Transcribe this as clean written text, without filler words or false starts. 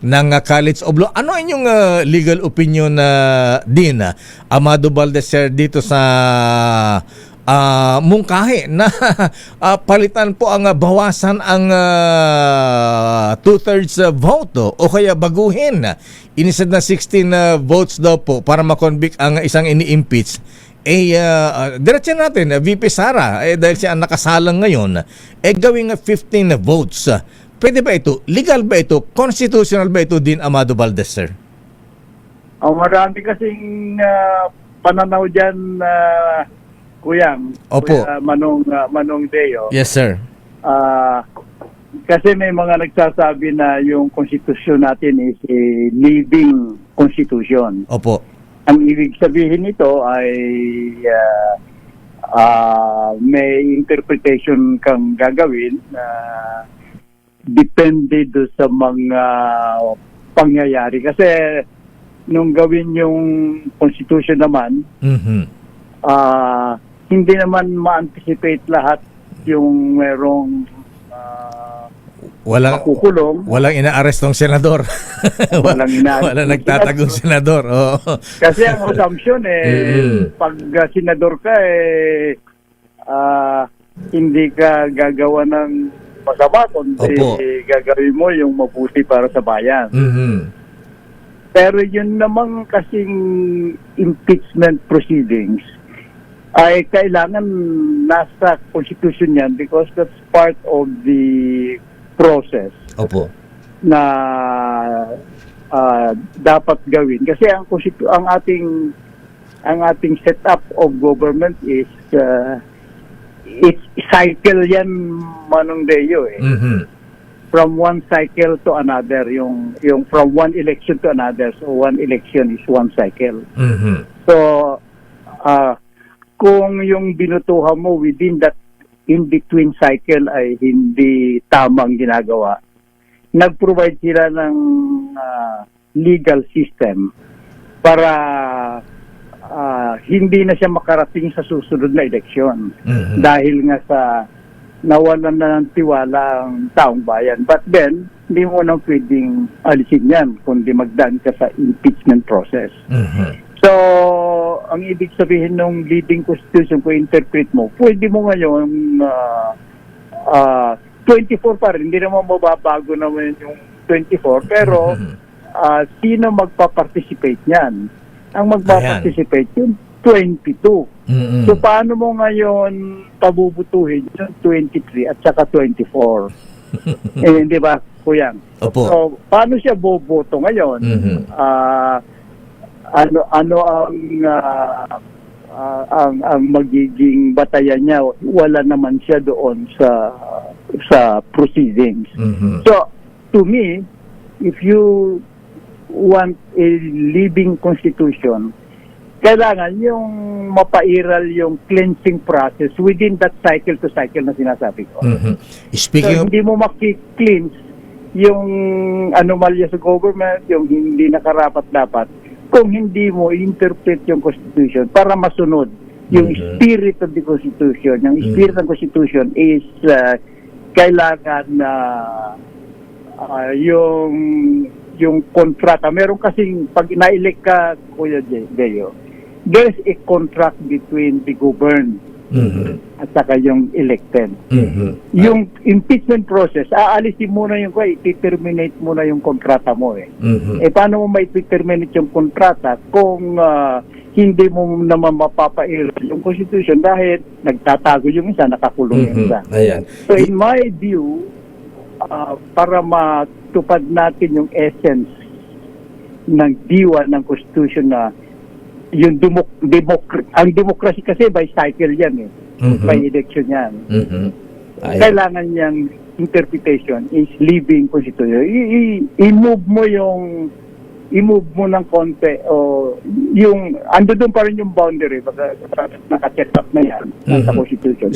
ng College of Law. Ano inyong legal opinion din, Amado Valdez, sir, dito sa mungkahi na palitan po ang bawasan ang 2/3 vote o kaya baguhin instead na 16 votes daw po para makonvict ang isang ini-impeach. Diretso natin, VP Sara, dahil siya ang nakasalang ngayon, gawing 15 votes. Pwede ba ito? Legal ba ito? Constitutional ba ito din, Amado Valdez, sir? Marami kasing pananaw dyan, Kuyang, Opo. Kuya Manong Deo. Yes, sir. Kasi may mga nagsasabi na yung konstitusyon natin is a living constitution. Opo. Ang ibig sabihin nito ay may interpretation kang gagawin na depende do sa mga pangyayari. Kasi nung gawin yung constitution naman, hindi naman ma-anticipate lahat yung merong makukulong. Walang ina-arrestong senador. Walang nagtatagong senador. Oh. Kasi ang assumption pag senador ka hindi ka gagawa ng masama kundi gagawin mo yung mabuti para sa bayan. Pero yun namang kasing impeachment proceedings ay kailangan nasa constitution yan because that's part of the process. Opo. Na dapat gawin kasi ang ating setup of government is it's cycle yan, Manong Deo from one cycle to another, yung from one election to another. So one election is one cycle. So kung yung binutuhan mo within that in-between cycle ay hindi tamang ginagawa, nag-provide sila ng legal system para hindi na siya makarating sa susunod na eleksyon dahil nga sa nawalan na ng tiwala ang taong bayan. But then, hindi mo nang pwedeng alisin yan kundi magdaan ka sa impeachment process. So, ang ibig sabihin ng living constitution, kung interpret mo, pwede mo ngayon 24 pa rin. Hindi naman mababago naman yung 24. Pero, sino magpa-participate niyan? Ang magpa-participate yung 22. So, paano mo ngayon pabubutuhin yung 23 at saka 24? Hindi ba, Kuyang? Opo. So, paano siya boboto ngayon? Ano ang magiging batayan niya? Wala naman siya doon sa proceedings. So to me, if you want a living constitution, kailangan yung mapairal yung cleansing process within that cycle to cycle na sinasabi ko. Speaking so, hindi mo maki-cleanse yung anomalya sa government, yung hindi nakarapat-dapat, kung hindi mo interpret yung Constitution para masunod yung spirit of the Constitution. Yung spirit ng Constitution is kailangan na yung kontrata. Meron kasing pag na-elect ka, Kuya Deo, there's a contract between the governed at saka yung elected. Yung impeachment process, aalisin muna yung i-terminate muna yung kontrata mo paano mo mai-terminate yung kontrata kung hindi mo naman mapapail yung constitution dahil nagtatago yung isa, nakakulong yung isa. So in my view, para matupad natin yung essence ng diwa ng constitution na yung ang democracy kasi by cycle yan by election yan. Kailangan niyang interpretation is living constitution. I-move mo ng konti o yung ando doon pa rin yung boundary baka naka-set up na yan sa constitution.